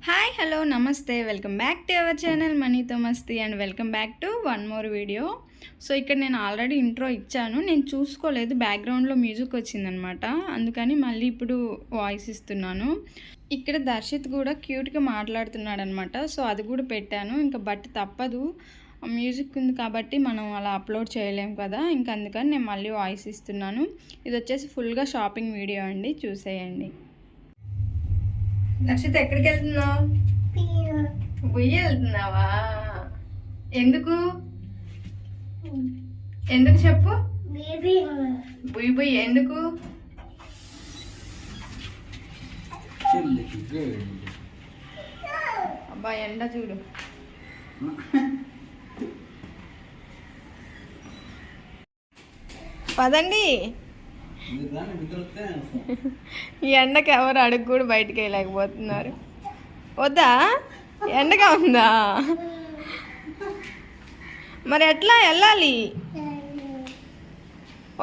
Hi hello నమస్తే welcome back to our channel మనీతో మస్తీ and welcome back to one more video. So ఇక్కడ నేను ఆల్రెడీ ఇంట్రో ఇచ్చాను, నేను చూసుకోలేదు, బ్యాక్గ్రౌండ్లో మ్యూజిక్ వచ్చిందనమాట, అందుకని మళ్ళీ ఇప్పుడు వాయిస్ ఇస్తున్నాను. ఇక్కడ దర్శిత్ కూడా క్యూట్గా మాట్లాడుతున్నాడు అనమాట, సో అది కూడా పెట్టాను. ఇంకా బట్ తప్పదు, మ్యూజిక్ ఉంది కాబట్టి మనం అలా అప్లోడ్ చేయలేము కదా, ఇంకా అందుకని నేను మళ్ళీ వాయిస్ ఇస్తున్నాను. ఇది వచ్చేసి ఫుల్గా షాపింగ్ వీడియో అండి, చూసేయండి. దర్శిత్ ఎక్కడికి వెళ్తున్నావు? బుయ్య వెళ్తున్నావా? ఎందుకు ఎందుకు చెప్పు. బుయ్యి బుయ్యి ఎందుకు? అబ్బా ఎండ చూడు. పదండి. ఈ ఎండకి ఎవరు అడుగు కూడా బయటకు వెళ్ళలేకపోతున్నారు. వద్దా? ఎండగా ఉందా? మరి ఎట్లా వెళ్ళాలి?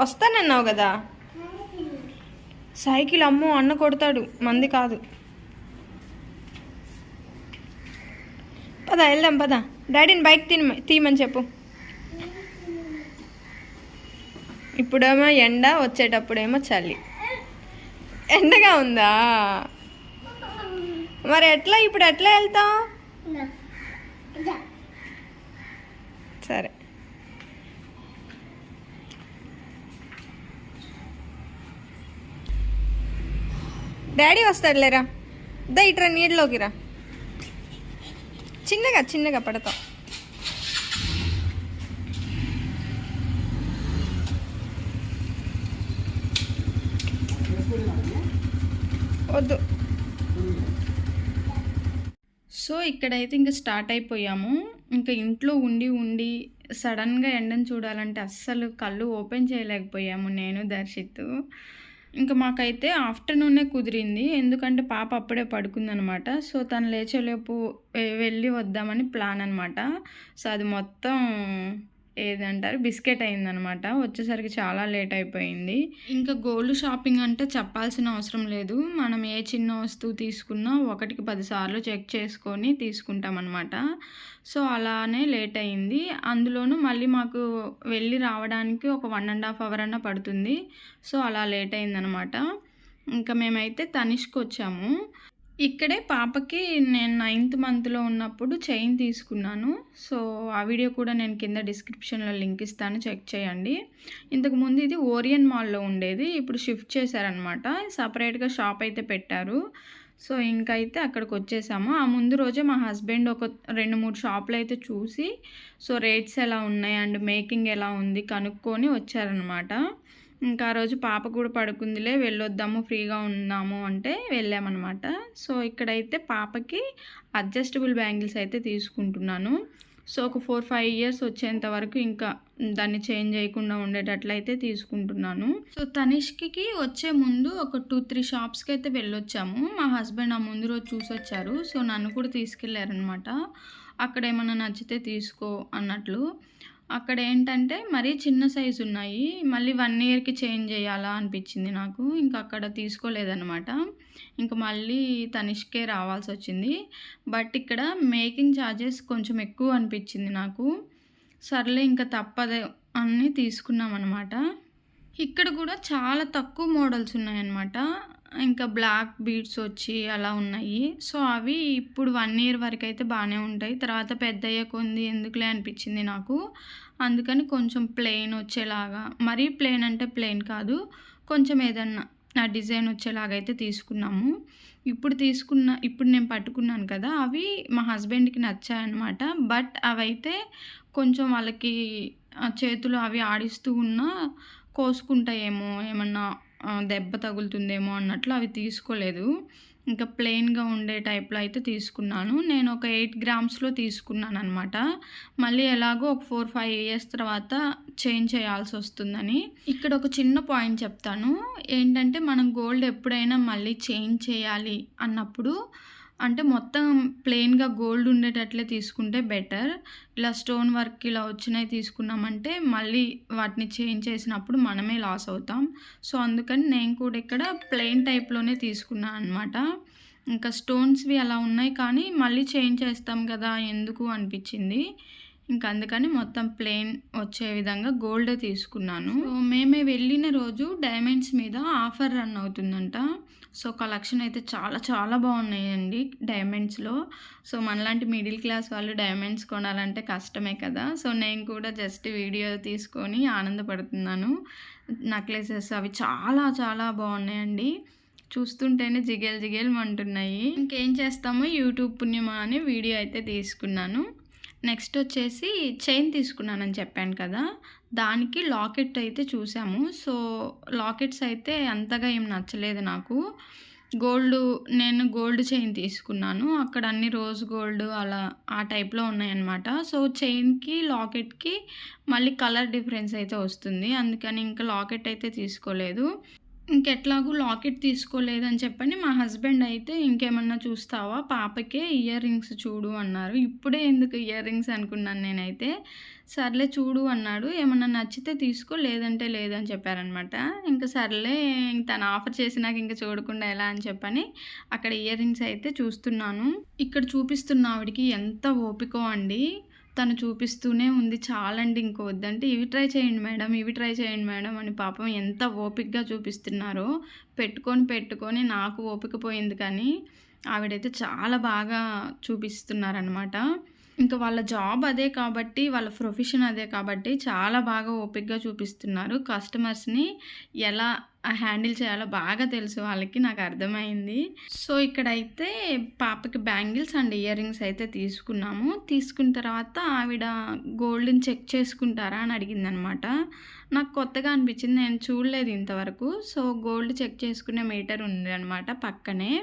వస్తానన్నావు కదా. సైకిల్ అమ్మో అన్న కొడతాడు, మంది కాదు. పద వెళ్దాం, పద. డాడీని బైక్ తీయమని చెప్పు. ఇప్పుడేమో ఎండ, వచ్చేటప్పుడేమో చలి. ఎండగా ఉందా? మరి ఎట్లా ఇప్పుడు ఎట్లా వెళ్తావు? సరే. డాడీ వస్తాడు లేరా, దా ఇట్రా, నీళ్ళలోకి రా. చిన్నగా చిన్నగా పడతావు. వద్దు. సో ఇక్కడైతే ఇంకా స్టార్ట్ అయిపోయాము. ఇంకా ఇంట్లో ఉండి ఉండి సడన్గా ఎండను చూడాలంటే అస్సలు కళ్ళు ఓపెన్ చేయలేకపోయాము నేను, దర్శిత్. ఇంకా మాకైతే ఆఫ్టర్నూనే కుదిరింది, ఎందుకంటే పాప అప్పుడే పడుకుందనమాట. సో తను లేచేలోపు వెళ్ళి వద్దామని ప్లాన్ అనమాట. సో అది మొత్తం ఏదంటారు బిస్కెట్ అయిందనమాట. వచ్చేసరికి చాలా లేట్ అయిపోయింది. ఇంకా గోల్డ్ షాపింగ్ అంటే చెప్పాల్సిన అవసరం లేదు, మనం ఏ చిన్న వస్తువు తీసుకున్నా 1కి 10 సార్లు చెక్ చేసుకొని తీసుకుంటాం అనమాట. సో అలానే లేట్ అయింది. అందులోనూ మళ్ళీ మాకు వెళ్ళి రావడానికి ఒక 1.5 అవర్ అన్న పడుతుంది. సో అలా లేట్ అయిందనమాట. ఇంకా మేమైతే తనిష్కి వచ్చాము. ఇక్కడే పాపకి నేను 9th మంత్లో ఉన్నప్పుడు చైన్ తీసుకున్నాను. సో ఆ వీడియో కూడా నేను కింద డిస్క్రిప్షన్లో లింక్ ఇస్తాను, చెక్ చేయండి. ఇంతకుముందు ఇది ఓరియన్ మాల్లో ఉండేది, ఇప్పుడు షిఫ్ట్ చేశారనమాట, సపరేట్గా షాప్ అయితే పెట్టారు. సో ఇంకైతే అక్కడికి వచ్చేసాము. ఆ ముందు రోజే మా హస్బెండ్ ఒక 2-3 షాపులు అయితే చూసి, సో రేట్స్ ఎలా ఉన్నాయి అండ్ మేకింగ్ ఎలా ఉంది కనుక్కొని వచ్చారనమాట. ఇంకా ఆ రోజు పాప కూడా పడుకుందిలే, వెళ్ళొద్దాము, ఫ్రీగా ఉన్నాము అంటే వెళ్ళామన్నమాట. సో ఇక్కడైతే పాపకి అడ్జస్టబుల్ బ్యాంగిల్స్ అయితే తీసుకుంటున్నాను. సో ఒక 4-5 ఇయర్స్ వచ్చేంత వరకు ఇంకా దాన్ని చేంజ్ చేయకుండా ఉండేటట్లయితే తీసుకుంటున్నాను. సో తనిష్కి వచ్చే ముందు ఒక 2-3 షాప్స్కి అయితే వెళ్ళొచ్చాము. మా హస్బెండ్ ఆ ముందు రోజు చూసొచ్చారు. సో నన్ను కూడా తీసుకెళ్ళారనమాట. అక్కడ ఏమన్నా నచ్చితే తీసుకో అన్నట్లు. అక్కడ ఏంటంటే మరీ చిన్న సైజు ఉన్నాయి, మళ్ళీ 1 ఇయర్కి చేంజ్ చేయాలా అనిపించింది నాకు. ఇంకా అక్కడ తీసుకోలేదన్నమాట. ఇంకా మళ్ళీ తనిష్కే రావాల్సి వచ్చింది. బట్ ఇక్కడ మేకింగ్ ఛార్జెస్ కొంచెం ఎక్కువ అనిపించింది నాకు. సర్లే ఇంకా తప్పదు అని తీసుకున్నాం అనమాట. ఇక్కడ కూడా చాలా తక్కువ మోడల్స్ ఉన్నాయన్నమాట. ఇంకా బ్లాక్ బీడ్స్ వచ్చి అలా ఉన్నాయి. సో అవి ఇప్పుడు 1 ఇయర్ వరకు అయితే బాగానే ఉంటాయి, తర్వాత పెద్దయ్యే కొంది ఎందుకులే అనిపించింది నాకు. అందుకని కొంచెం ప్లెయిన్ వచ్చేలాగా, మరీ ప్లెయిన్ అంటే ప్లెయిన్ కాదు, కొంచెం ఏదన్నా ఆ డిజైన్ వచ్చేలాగా అయితే తీసుకున్నాము. ఇప్పుడు నేను పట్టుకున్నాను కదా, అవి మా హస్బెండ్కి నచ్చాయన్నమాట. బట్ అవైతే కొంచెం వాళ్ళకి చేతులు అవి ఆడిస్తూ ఉన్నా కోసుకుంటాయేమో, ఏమన్నా దెబ్బ తగులుతుందేమో అన్నట్లు అవి తీసుకోలేదు. ఇంకా ప్లెయిన్గా ఉండే టైప్లో అయితే తీసుకున్నాను. నేను ఒక 8 గ్రామ్స్లో తీసుకున్నాను అనమాట. మళ్ళీ ఎలాగో ఒక 4-5 ఇయర్స్ తర్వాత చేంజ్ చేయాల్సి వస్తుందని. ఇక్కడ ఒక చిన్న పాయింట్ చెప్తాను, ఏంటంటే మనం గోల్డ్ ఎప్పుడైనా మళ్ళీ చేంజ్ చేయాలి అన్నప్పుడు అంటే మొత్తం ప్లెయిన్గా గోల్డ్ ఉండేటట్లే తీసుకుంటే బెటర్. ఇలా స్టోన్ వర్క్ ఇలా వచ్చినాయి తీసుకున్నామంటే మళ్ళీ వాటిని చేంజ్ చేసినప్పుడు మనమే లాస్ అవుతాం. సో అందుకని నేను కూడా ఇక్కడ ప్లెయిన్ టైప్లోనే తీసుకున్నాను అనమాట. ఇంకా స్టోన్స్‌వి అలా ఉన్నాయి కానీ మళ్ళీ చేంజ్ చేస్తాం కదా! ఎందుకు అనిపిచ్చింది. ఇంక అందుకని మొత్తం ప్లెయిన్ వచ్చే విధంగా గోల్డే తీసుకున్నాను. సో, మేము వెళ్ళిన రోజు డైమండ్స్ మీద ఆఫర్ రన్ అవుతుందంట. సో, కలెక్షన్ అయితే చాలా చాలా బాగున్నాయండి డైమండ్స్‌లో. సో, మనలాంటి మిడిల్ క్లాస్ వాళ్ళు డైమండ్స్ కొనాలంటే కష్టమే కదా! సో, నేను కూడా జస్ట్ వీడియో తీసుకొని ఆనందపడుతున్నాను. నెక్లెసెస్ అవి చాలా చాలా బాగున్నాయండి. చూస్తుంటేనే జిగేల్ జిగేల్‌మంటున్నాయి. ఇంకేం చేస్తాము యూట్యూబ్ పుణ్యమా అని వీడియో అయితే తీసుకున్నాను. నెక్స్ట్ వచ్చేసి చైన్ తీసుకున్నానని చెప్పాను కదా! దానికి లాకెట్ అయితే చూసాము. సో, లాకెట్స్ అయితే అంతగా ఏం నచ్చలేదు నాకు. గోల్డు నేను గోల్డ్ చైన్ తీసుకున్నాను. అక్కడ అన్ని రోజ్ గోల్డ్ అలా ఆ టైప్‌లో ఉన్నాయన్నమాట. సో, చైన్‌కి, లాకెట్‌కి మళ్ళీ కలర్ డిఫరెన్స్ అయితే వస్తుంది. అందుకని ఇంకా లాకెట్ అయితే తీసుకోలేదు. ఇంకెట్లాగూ లాకెట్ తీసుకోలేదని చెప్పని మా హస్బెండ్ అయితే "ఇంకేమన్నా చూస్తావా? పాపకే ఇయర్ రింగ్స్ చూడు" అన్నారు. ఇప్పుడే ఎందుకు ఇయర్ రింగ్స్ అనుకున్నాను నేనైతే. సర్లే చూడు అన్నాడు. ఏమన్నా నచ్చితే తీసుకో లేదంటే లేదని చెప్పారనమాట. ఇంక సర్లే తను ఆఫర్ చేసినాక ఇంక చూడకుండా ఎలా అని చెప్పని అక్కడ ఇయర్ రింగ్స్ అయితే చూస్తున్నాను. ఇక్కడ చూపిస్తున్న ఆవిడకి ఎంత ఓపికో అండి. తను చూపిస్తూనే ఉంది. చాలండి ఇంక వద్దంటే, "ఇవి ట్రై చేయండి మేడం, ఇవి ట్రై చేయండి మేడం" అని పాపం ఎంత ఓపికగా చూపిస్తున్నారో. పెట్టుకొని నాకు ఓపిక పోయింది కానీ, ఆవిడైతే చాలా బాగా చూపిస్తున్నారనమాట. ఇంక వాళ్ళ జాబ్ అదే కాబట్టి, వాళ్ళ ప్రొఫెషన్ అదే కాబట్టి చాలా బాగా ఓపికగా చూపిస్తున్నారు. కస్టమర్స్‌ని ఎలా హ్యాండిల్ చేయాలో బాగా తెలుసు వాళ్ళకి. నాకు అర్థమైంది. సో, ఇక్కడైతే పాపకి బ్యాంగిల్స్ అండ్ ఇయర్ రింగ్స్ అయితే తీసుకున్నాము. తీసుకున్న తర్వాత ఆవిడ గోల్డ్‌ని చెక్ చేసుకుంటారా అని అడిగిందనమాట. నాకు కొత్తగా అనిపించింది. నేను చూడలేదు ఇంతవరకు. సో, గోల్డ్ చెక్ చేసుకునే మీటర్ ఉందనమాట పక్కనే.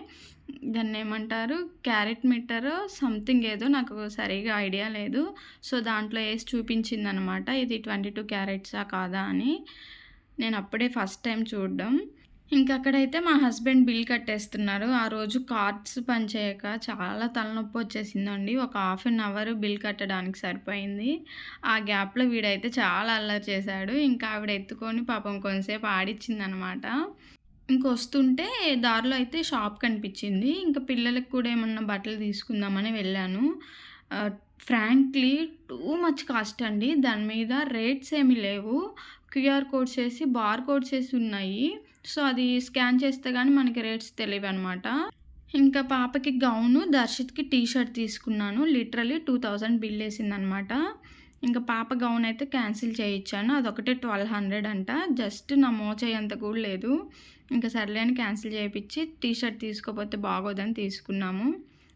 దాన్నేమంటారు? క్యారెట్ మీటరో సంథింగ్ ఏదో నాకు సరిగ్గా ఐడియా లేదు. సో, దాంట్లో ఏసి చూపించిందనమాట. ఇది 22 క్యారెట్సా కాదా అని. నేను అప్పుడే ఫస్ట్ టైం చూడడం. ఇంకక్కడైతే మా హస్బెండ్ బిల్ కట్టేస్తున్నారు. ఆ రోజు కార్డ్స్ పనిచేయక చాలా తలనొప్పొచ్చేసిందండి. ఒక హాఫ్ అన్ అవర్ బిల్ కట్టడానికి సరిపోయింది. ఆ గ్యాప్‌లో వీడైతే చాలా అల్లరి చేశాడు. ఇంకా ఆవిడ ఎత్తుకొని పాపం కొంతసేపు ఆడిచ్చిందనమాట. ఇంకొస్తుంటే దారిలో అయితే షాప్ కనిపించింది. ఇంక పిల్లలకి కూడా ఏమన్నా బట్టలు తీసుకుందామని వెళ్ళాను. ఫ్రాంక్లీ టూ మచ్ కాస్ట్ అండి. దాని మీద రేట్స్ ఏమి లేవు. క్యూఆర్ కోడ్స్ ఏసి, బార్ కోడ్స్ ఏసి ఉన్నాయి. సో, అది స్కాన్ చేస్తే గానీ మనకి రేట్స్ తెలీవనమాట. ఇంకా పాపకి గౌను, దర్శిత్‌కి టీ షర్ట్ తీసుకున్నాను. లిటరల్లీ 2000 బిల్లేసిందనమాట. ఇంకా పాప గౌన్ అయితే క్యాన్సిల్ చేయిచ్చాను. అదొకటే 1200 అంట. జస్ట్ నా మోచేయంత కూడా లేదు. ఇంకా సర్లే అని క్యాన్సిల్ చేపిచ్చి టీ షర్ట్ తీసుకోపోతే బాగోదని తీసుకున్నాము.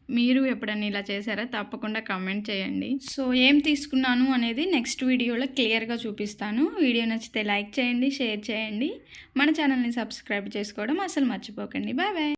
మీరు ఎప్పుడన్నా ఇలా చేశారా? తప్పకుండా కామెంట్ చేయండి. సో, ఏం తీసుకున్నాను అనేది నెక్స్ట్ వీడియోలో క్లియర్‌గా చూపిస్తాను. వీడియో నచ్చితే లైక్ చేయండి, షేర్ చేయండి. మన ఛానల్‌ని సబ్స్క్రైబ్ చేసుకోవడం అసలు మర్చిపోకండి. Bye bye.